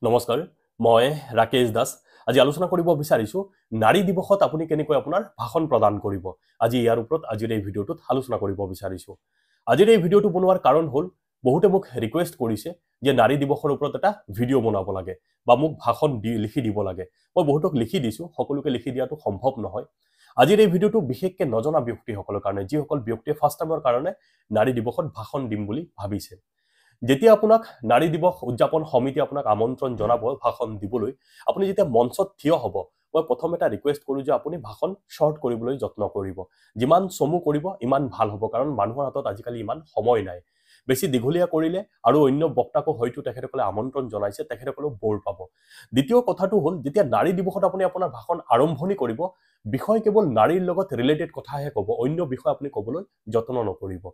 নমস্কাৰ মই ৰাকেশ দাস আজি আলোচনা কৰিব বিচাৰিছো নাৰী দিৱসত আপুনি কেনেকৈ আপোনাৰ ভাষণ প্ৰদান কৰিব আজি ইয়াৰ ওপৰত আজিৰ এই ভিডিঅ'টোত আলোচনা কৰিব বিচাৰিছো আজিৰ এই ভিডিঅ'টো বনোৱাৰ কাৰণ হ'ল বহুতে মোক ৰিকুৱেষ্ট কৰিছে যে নাৰী দিৱসৰ ওপৰত এটা ভিডিঅ' বনাব লাগে বা মোক ভাষণ লিখি দিব লাগে মই বহুতক লিখি দিছো সকলোকে লিখি দিয়াটো সম্ভৱ নহয় আজিৰ এই ভিডিঅ'টো বিশেষকৈ নজনা ব্যক্তিসকলৰ কাৰণে যিসকল ব্যক্তিয়ে ফাৰ্ষ্ট টাইমৰ কাৰণে নাৰী দিৱসত ভাষণ দিম বুলি ভাবিছে যেতিয়া আপোনাক নাৰী দিৱস উদযাপন সমিতি আপোনাক আমন্ত্ৰণ জনাব ভাষণ দিবলৈ আপুনি যেতিয়া মঞ্চত থিয় হ'ব মই প্ৰথম এটা ৰিকুৱেষ্ট কৰো যে আপুনি ভাষণ শৰ্ট কৰিবলৈ যত্ন কৰিব যিমান চমু কৰিব ইমান ভাল হ'ব কাৰণ মানুহৰ হাতত আজিকালি ইমান সময় নাই বেছি দীঘলীয়া কৰিলে আৰু অন্য বক্তাকো হয়তো তেখেতসকলে আমন্ত্ৰণ জনাইছে তেখেতসকলেও বৰ পাব দ্বিতীয় কথাটো হ'ল যেতিয়া নাৰী দিৱসত আপুনি আপোনাৰ ভাষণ আৰম্ভণি কৰিব বিষয় কেৱল নাৰীৰ লগত ৰিলেটেড কথাহে ক'ব অন্য বিষয় আপুনি ক'বলৈ যত্ন নকৰিব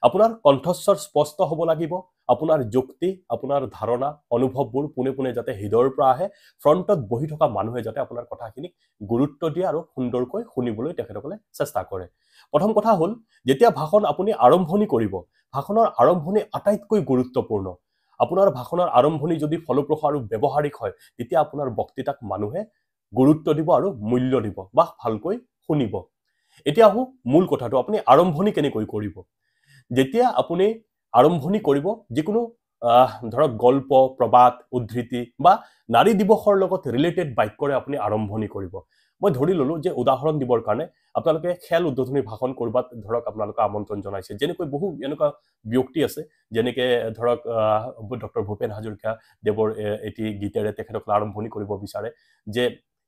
আপোনাৰ কণ্ঠস্বৰ স্পষ্ট হ'ব লাগিব আপোনাৰ যুক্তি আপোনাৰ ধাৰণা অনুভৱবোৰ পুনে পুনে যাতে হৃদয়ৰ পৰা আহে ফ্ৰণ্টত বহি থকা মানুহে যাতে আপোনাৰ কথাখিনিক গুৰুত্ব দিয়ে আৰু সুন্দৰকৈ শুনিবলৈ তেখেতসকলে চেষ্টা কৰে প্ৰথম কথা হ'ল যেতিয়া ভাষণ আপুনি আৰম্ভণি কৰিব ভাষণৰ আৰম্ভণি আটাইতকৈ গুৰুত্বপূৰ্ণ আপোনাৰ ভাষণৰ আৰম্ভণি যদি ফলপ্ৰসূ আৰু ব্যৱহাৰিক হয় তেতিয়া আপোনাৰ বক্তৃতাক মানুহে গুৰুত্ব দিব আৰু মূল্য দিব বা ভালকৈ শুনিব এতিয়া আহো মূল কথাটো আপুনি আৰম্ভণি কেনেকৈ কৰিব যেতিয়া আপুনি আৰম্ভণি কৰিব যিকোনো ধৰক গল্প প্ৰবাদ উদ্ধৃতি বা নাৰী দিৱসৰ লগত ৰিলেটেড বাক্যৰে আপুনি আৰম্ভণি কৰিব মই ধৰি ললো যে উদাহৰণ দিবৰ কাৰণে আপোনালোকে খেল উদ্বোধনী ভাষণ কৰবাত ধৰক আপোনালোকে আমন্ত্ৰণ জনাইছে যেনেকৈ বহু এনেকুৱা ব্যক্তি আছে যেনেকৈ ধৰক ডক্টৰ ভূপেন হাজৰিকা দেৱৰ এটি গীতেৰে তেখেতসকলে আৰম্ভণি কৰিব বিচাৰে যে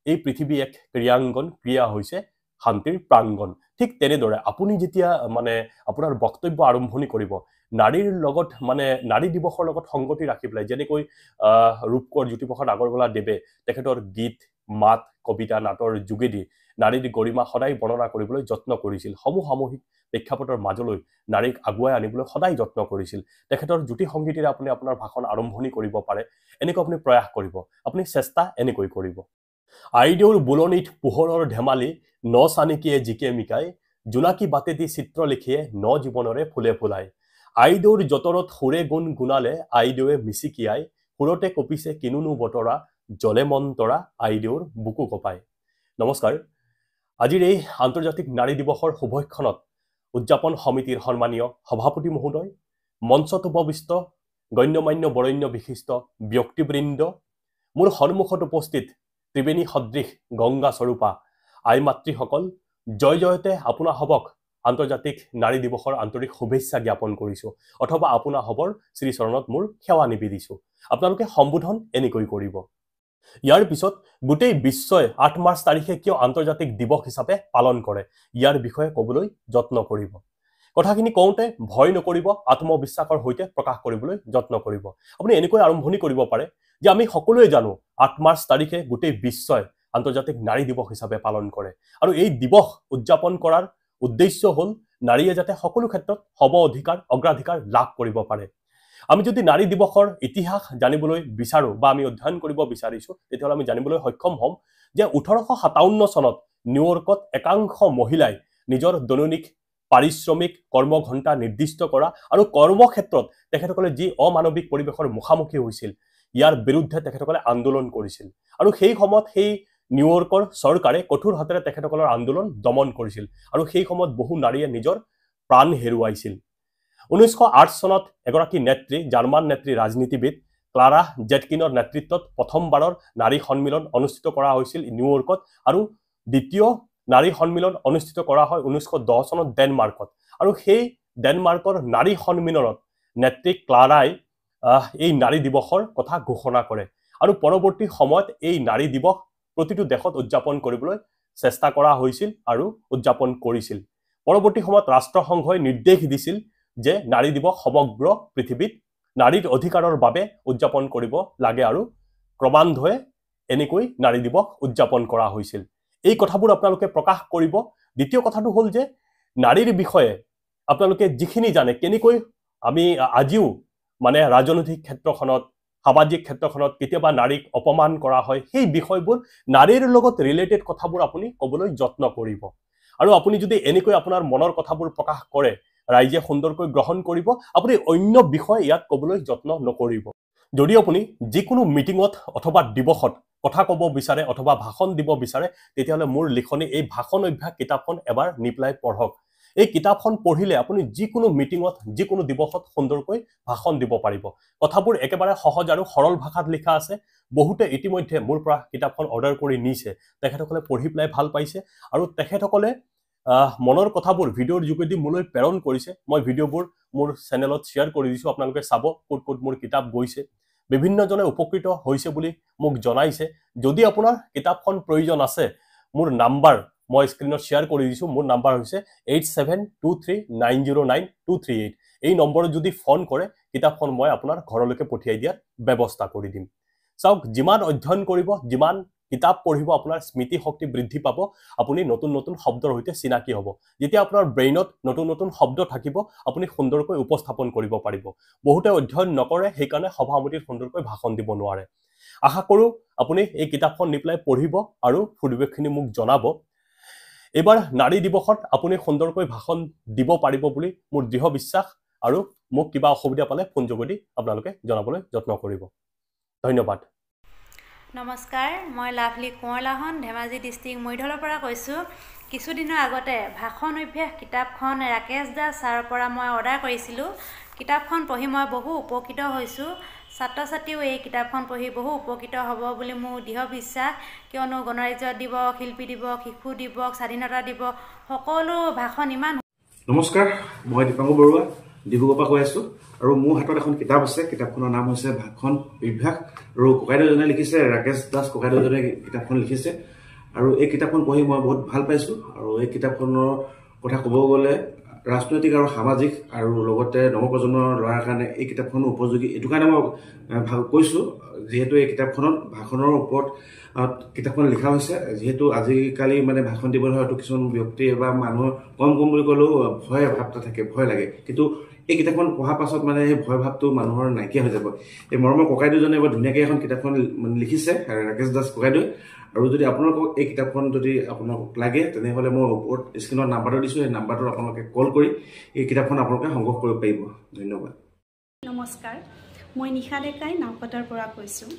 এই পৃথিৱী এক ক্ৰিয়াংগন ক্ৰিয়া হৈছে শান্তিৰ প্ৰাংগণ ঠিক তেনেদৰে আপুনি যেতিয়া মানে আপোনাৰ বক্তব্য আৰম্ভণি কৰিব নাৰীৰ লগত মানে নাৰী দিৱসৰ লগত সংগতি ৰাখি পেলাই যেনেকৈ ৰূপকৰ জ্যোতিপ্ৰসাদ আগৰৱালা দেৱে তেখেতৰ গীত মাত কবিতা নাটৰ যোগেদি নাৰীৰ গৰিমা সদায় বৰ্ণনা কৰিবলৈ যত্ন কৰিছিল সামূহিক প্ৰেক্ষাপটৰ মাজলৈ নাৰীক আগুৱাই আনিবলৈ সদায় যত্ন কৰিছিল তেখেতৰ জ্যোতি সংগীতেৰে আপুনি আপোনাৰ ভাষণ আৰম্ভণি কৰিব পাৰে এনেকৈ আপুনি প্ৰয়াস কৰিব আপুনি চেষ্টা এনেকৈ কৰিব আইদেউৰ বুলনিত পোহৰৰ ধেমালি ন চানিকিয়ে জিকে মিকাই জোনাকী বাটেদি চিত্ৰ লিখিয়ে ন জীৱনৰে ফুলে ফুলাই আইদেউৰ জতৰত সুৰে গুণ গুণালে আইদেউৱে মিচিকিয়াই সুৰতে কপিছে কিনুনো বতৰা জলে মন্তৰা আইদেউৰ বুকু কপাই নমস্কাৰ আজিৰ এই আন্তৰ্জাতিক নাৰী দিৱসৰ শুভক্ষণত উদযাপন সমিতিৰ সন্মানীয় সভাপতি মহোদয় মঞ্চত উপবিষ্ট গণ্যমান্য বৰেণ্য বিশিষ্ট ব্যক্তিবৃন্দ মোৰ সন্মুখত উপস্থিত ত্ৰিবেণী সদৃশ গংগা স্বৰূপা আই মাতৃসকল জয় জয়তে আপোনা হবক আন্তৰ্জাতিক নাৰী দিৱসৰ আন্তৰিক শুভেচ্ছা জ্ঞাপন কৰিছো অথবা আপোনা হবৰ শ্ৰী চৰণত মোৰ সেৱা নিবেদিছো আপোনালোকে সম্বোধন এনেকৈ কৰিব ইয়াৰ পিছত গোটেই বিশ্বই ৮ মাৰ্চ তাৰিখে কিয় আন্তৰ্জাতিক দিৱস হিচাপে পালন কৰে ইয়াৰ বিষয়ে ক'বলৈ যত্ন কৰিব কথাখিনি কওঁতে ভয় নকৰিব আত্মবিশ্বাসৰ সৈতে প্ৰকাশ কৰিবলৈ যত্ন কৰিব আপুনি এনেকৈ আৰম্ভণি কৰিব পাৰে যে আমি সকলোৱে জানো ৮ মাৰ্চ তাৰিখে গোটেই বিশ্বই আন্তৰ্জাতিক নাৰী দিৱস হিচাপে পালন কৰে আৰু এই দিৱস উদযাপন কৰাৰ উদ্দেশ্য হ'ল নাৰীয়ে যাতে সকলো ক্ষেত্ৰত সম অধিকাৰ অগ্ৰাধিকাৰ লাভ কৰিব পাৰে আমি যদি নাৰী দিৱসৰ ইতিহাস জানিবলৈ বিচাৰো বা আমি অধ্যয়ন কৰিব বিচাৰিছো তেতিয়াহ'লে আমি জানিবলৈ সক্ষম হ'ম যে 1857 চনত নিউয়ৰ্কত একাংশ মহিলাই নিজৰ দৈনিক পাৰিশ্ৰমিক কৰ্মঘণ্টা নিৰ্দিষ্ট কৰা আৰু কৰ্মক্ষেত্ৰত তেখেতসকলে যি অমানৱিক পৰিৱেশৰ মুখামুখি হৈছিল ইয়াৰ বিৰুদ্ধে তেখেতসকলে আন্দোলন কৰিছিল আৰু সেই সময়ত সেই নিউয়ৰ্কৰ চৰকাৰে কঠোৰ হাতেৰে তেখেতসকলৰ আন্দোলন দমন কৰিছিল আৰু সেই সময়ত বহু নাৰীয়ে নিজৰ প্ৰাণ হেৰুৱাইছিল 1908 চনত এগৰাকী নেত্ৰী জাৰ্মান নেত্ৰী ৰাজনীতিবিদ ক্লাৰা জেটকিনৰ নেতৃত্বত প্ৰথমবাৰৰ নাৰী সন্মিলন অনুষ্ঠিত কৰা হৈছিল নিউয়ৰ্কত আৰু দ্বিতীয় নাৰী সন্মিলন অনুষ্ঠিত কৰা হয় 1910 চনত ডেনমাৰ্কত আৰু সেই ডেনমাৰ্কৰ নাৰী সন্মিলনত নেত্ৰী ক্লাৰাই এই নাৰী দিৱসৰ কথা ঘোষণা কৰে আৰু পৰৱৰ্তী সময়ত এই নাৰী দিৱস প্ৰতিটো দেশত উদযাপন কৰিবলৈ চেষ্টা কৰা হৈছিল আৰু উদযাপন কৰিছিল পৰৱৰ্তী সময়ত ৰাষ্ট্ৰসংঘই নিৰ্দেশ দিছিল যে নাৰী দিৱস সমগ্ৰ পৃথিৱীত নাৰীৰ অধিকাৰৰ বাবে উদযাপন কৰিব লাগে আৰু ক্ৰমান্বয়ে এনেকৈ নাৰী দিৱস উদযাপন কৰা হৈছিল এই কথাবোৰ আপোনালোকে প্ৰকাশ কৰিব দ্বিতীয় কথাটো হ'ল যে নাৰীৰ বিষয়ে আপোনালোকে যিখিনি জানে কেনেকৈ আমি আজিও মানে ৰাজনৈতিক ক্ষেত্ৰখনত সামাজিক ক্ষেত্ৰখনত কেতিয়াবা নাৰীক অপমান কৰা হয় সেই বিষয়বোৰ নাৰীৰ লগত ৰিলেটেড কথাবোৰ আপুনি ক'বলৈ যত্ন কৰিব আৰু আপুনি যদি এনেকৈ আপোনাৰ মনৰ কথাবোৰ প্ৰকাশ কৰে ৰাইজে সুন্দৰকৈ গ্ৰহণ কৰিব আপুনি অন্য বিষয় ইয়াত ক'বলৈ যত্ন নকৰিব যদি আপুনি যিকোনো মিটিঙত অথবা দিৱসত কথা ক'ব বিচাৰে অথবা ভাষণ দিব বিচাৰে তেতিয়াহ'লে মোৰ লিখনি এই ভাষণ অভ্যাস কিতাপখন এবাৰ নিপ্লাই পঢ়ক এই কিতাপখন পঢ়িলে আপুনি যিকোনো মিটিঙত যিকোনো দিৱসত সুন্দৰকৈ ভাষণ দিব পাৰিব কথাবোৰ একেবাৰে সহজ আৰু সৰল ভাষাত লিখা আছে বহুতে ইতিমধ্যে মোৰ পৰা কিতাপখন অৰ্ডাৰ কৰি নিছে তেখেতসকলে পঢ়ি পেলাই ভাল পাইছে আৰু তেখেতসকলে মনৰ কথাবোৰ ভিডিঅ'ৰ যোগেদি মোলৈ প্ৰেৰণ কৰিছে মই ভিডিঅ'বোৰ মোৰ চেনেলত শ্বেয়াৰ কৰি দিছো আপোনালোকে চাব ক'ত ক'ত মোৰ কিতাপ গৈছে বিভিন্নজনে উপকৃত হৈছে বুলি মোক জনাইছে যদি আপোনাৰ কিতাপখন প্ৰয়োজন আছে মোৰ নাম্বাৰ মই স্ক্ৰীনত শ্বেয়াৰ কৰি দিছো মোৰ নাম্বাৰ হৈছে 8723909238 এই নম্বৰত যদি ফোন কৰে কিতাপখন মই আপোনাৰ ঘৰলৈকে পঠিয়াই দিয়াৰ ব্যৱস্থা কৰি দিম চাওক যিমান অধ্যয়ন কৰিব যিমান কিতাপ পঢ়িব আপোনাৰ স্মৃতি শক্তি বৃদ্ধি পাব আপুনি নতুন নতুন শব্দৰ সৈতে চিনাকি হ'ব যেতিয়া আপোনাৰ ব্ৰেইনত নতুন নতুন শব্দ থাকিব আপুনি সুন্দৰকৈ উপস্থাপন কৰিব পাৰিব বহুতে অধ্যয়ন নকৰে সেইকাৰণে সভাপতিৰ সুন্দৰকৈ ভাষণ দিব নোৱাৰে আশা কৰো আপুনি এই কিতাপখন নিপ্লাই পঢ়িব আৰু ফিডবেকখিনি মোক জনাব এবাৰ নাৰী দিৱসত আপুনি সুন্দৰকৈ ভাষণ দিব পাৰিব বুলি মোৰ দৃঢ় বিশ্বাস আৰু মোক কিবা অসুবিধা পালে ফোন যোগেদি আপোনালোকে জনাবলৈ যত্ন কৰিব ধন্যবাদ নমস্কাৰ মই লাভলি কোঁৱৰলাহন ধেমাজি ডিষ্ট্ৰিক্ট মৈধলৰ পৰা কৈছোঁ কিছুদিনৰ আগতে ভাষণ অভ্যাস কিতাপখন ৰাকেশ দাস ছাৰৰ পৰা মই অৰ্ডাৰ কৰিছিলোঁ কিতাপখন পঢ়ি মই বহু উপকৃত হৈছোঁ ছাত্ৰ ছাত্ৰীও এই কিতাপখন পঢ়ি বহু উপকৃত হ'ব বুলি মোৰ দৃঢ় বিশ্বাস কিয়নো গণৰাজ্য দিৱস শিল্পী দিৱস শিশু দিৱস স্বাধীনতা দিৱস সকলো ভাষণ ইমান নমস্কাৰ মই দীপাংকৰ বৰুৱা ডিব্ৰুগড়ৰ পৰা কৈ আছোঁ আৰু মোৰ হাতত এখন কিতাপ আছে কিতাপখনৰ নাম হৈছে ভাষণ অভ্যাস আৰু ককাইদেউজনে লিখিছে ৰাকেশ দাস ককাইদেউজনে কিতাপখন লিখিছে আৰু এই কিতাপখন পঢ়ি মই বহুত ভাল পাইছোঁ আৰু এই কিতাপখনৰ কথা ক'ব গ'লে ৰাজনৈতিক আৰু সামাজিক আৰু লগতে নৱপ্ৰজন্মৰ ল'ৰাৰ কাৰণে এই কিতাপখন উপযোগী এইটো কাৰণে মই ভাল কৈছোঁ যিহেতু এই কিতাপখনত ভাষণৰ ওপৰত কিতাপখন লিখা হৈছে যিহেতু আজিকালি মানে ভাষণ দিবলৈ হয়তো কিছুমান ব্যক্তি বা মানুহৰ কম বুলি ক'লেও ভয় ভাৱ এটা থাকে ভয় লাগে কিন্তু এই কিতাপখন পঢ়াৰ পাছত মানে সেই ভয় ভাৱটো মানুহৰ নাইকিয়া হৈ যাব এই মৰমৰ ককাইদেউজনে বৰ ধুনীয়াকৈ এখন কিতাপখন লিখিছে ৰাকেশ দাস ককাইদেউ আৰু যদি আপোনালোকক এই কিতাপখন যদি আপোনালোকক লাগে তেনেহ'লে মই ওপৰত স্ক্ৰীনত নাম্বাৰটো দিছোঁ সেই নাম্বাৰটোত আপোনালোকে কল কৰি এই কিতাপখন আপোনালোকে সংগ্ৰহ কৰিব পাৰিব ধন্যবাদ নমস্কাৰ মই নিশা ডেকাই নাওকটাৰ পৰা কৈছোঁ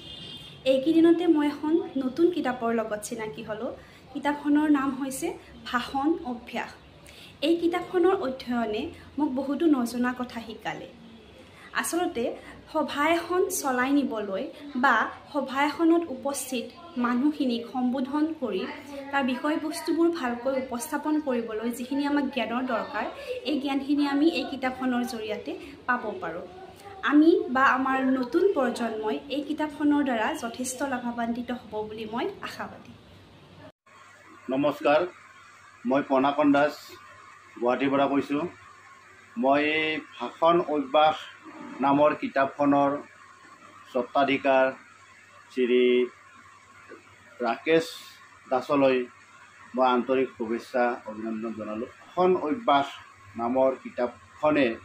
এইকেইদিনতে মই এখন নতুন কিতাপৰ লগত চিনাকি হ'লোঁ কিতাপখনৰ নাম হৈছে ভাষণ অভ্যাস এই কিতাপখনৰ অধ্যয়নে মোক বহুতো নজনা কথা শিকালে আচলতে সভা এখন চলাই নিবলৈ বা সভা এখনত উপস্থিত মানুহখিনিক সম্বোধন কৰি তাৰ বিষয়বস্তুবোৰ ভালকৈ উপস্থাপন কৰিবলৈ যিখিনি আমাক জ্ঞানৰ দৰকাৰ এই জ্ঞানখিনি আমি এই কিতাপখনৰ জৰিয়তে পাব পাৰোঁ আমি বা আমাৰ নতুন প্ৰজন্মই এই কিতাপখনৰ দ্বাৰা যথেষ্ট লাভান্বিত হ'ব বুলি মই আশাবাদী নমস্কাৰ মই পনাকন দাস গুৱাহাটীৰ পৰা কৈছোঁ মই ভাষণ অভ্যাস নামৰ কিতাপখনৰ স্বত্বাধিকাৰ শ্ৰী ৰাকেশ দাসলৈ মই আন্তৰিক শুভেচ্ছা অভিনন্দন জনালোঁ ভাষণ অভ্যাস নামৰ কিতাপখনে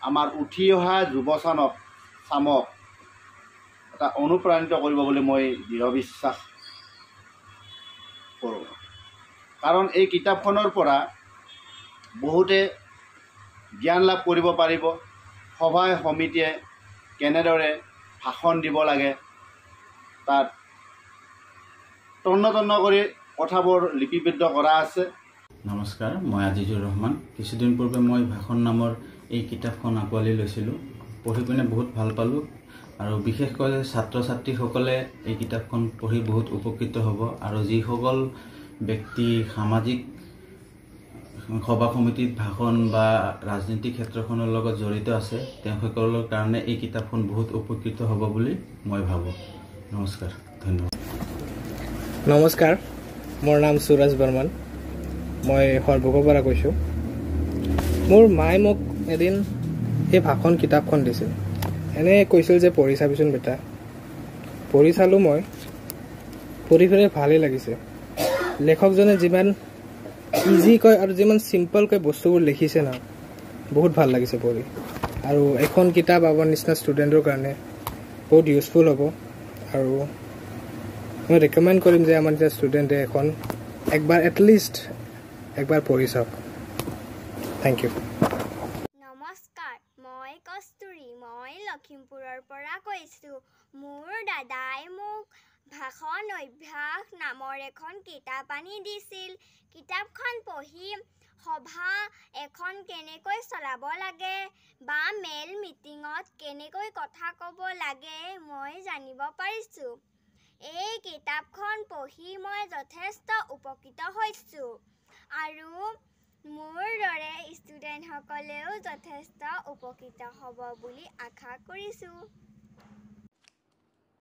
আমাৰ উঠি অহা চামক এটা অনুপ্ৰাণিত কৰিব বুলি মই দৃঢ় বিশ্বাস কৰোঁ কাৰণ এই কিতাপখনৰ পৰা বহুতে জ্ঞান লাভ কৰিব পাৰিব সভা সমিতিয়ে কেনেদৰে ভাষণ দিব লাগে তাত তন্ন কৰি কথাবোৰ লিপিবদ্ধ কৰা আছে নমস্কাৰ মই আজিজুৰ ৰহমান কিছুদিন পূৰ্বে মই ভাষণ নামৰ এই কিতাপখন আঁকোৱালি লৈছিলোঁ পঢ়ি পিনে বহুত ভাল পালোঁ আৰু বিশেষকৈ ছাত্ৰ ছাত্ৰীসকলে এই কিতাপখন পঢ়ি বহুত উপকৃত হ'ব আৰু যিসকল ব্যক্তি সামাজিক সভা সমিতিত ভাষণ বা ৰাজনীতিক ক্ষেত্ৰখনৰ লগত জড়িত আছে তেওঁলোকৰ কাৰণে এই কিতাপখন বহুত উপকৃত হ'ব বুলি মই ভাবোঁ নমস্কাৰ ধন্যবাদ নমস্কাৰ মোৰ নাম সুৰজ বৰ্মন মই সৰ্বকৰ পৰা কৈছোঁ মোৰ মায়ে মোক এদিন এই ভাষণ কিতাপখন দিছিল এনে কৈছিল যে পঢ়ি চাবিচোন বেটা পঢ়ি চালোঁ মই পঢ়ি ফেলে ভালেই লাগিছে লেখকজনে যিমান ইজি কয় আৰু যিমান চিম্পলকৈ বস্তুবোৰ লিখিছে না বহুত ভাল লাগিছে পঢ়ি আৰু এখন কিতাপ আমাৰ নিচিনা ষ্টুডেণ্টৰ কাৰণে বহুত ইউজফুল হ'ব আৰু মই ৰেকমেণ্ড কৰিম যে আমাৰ নিচিনা ষ্টুডেণ্টে এখন একবাৰ এটলিষ্ট একবাৰ পঢ়ি চাওক থেংক ইউ নমস্কাৰ মই কস্তুৰী মই লখিমপুৰৰ পৰা কৈছোঁ ভাষণ অভ্যাস নামৰ এখন কিতাপ আনি দিছিল। কিতাপখন পঢ়ি সভা এখন কেনেকৈ চলাব লাগে বা মেল মিটিঙত কেনেকৈ কথা ক'ব লাগে মই জানিব পাৰিছোঁ। এই কিতাপখন পঢ়ি মই যথেষ্ট উপকৃত হৈছোঁ আৰু মোৰ দৰে ষ্টুডেণ্টসকলেও যথেষ্ট উপকৃত হ'ব বুলি আশা কৰিছোঁ।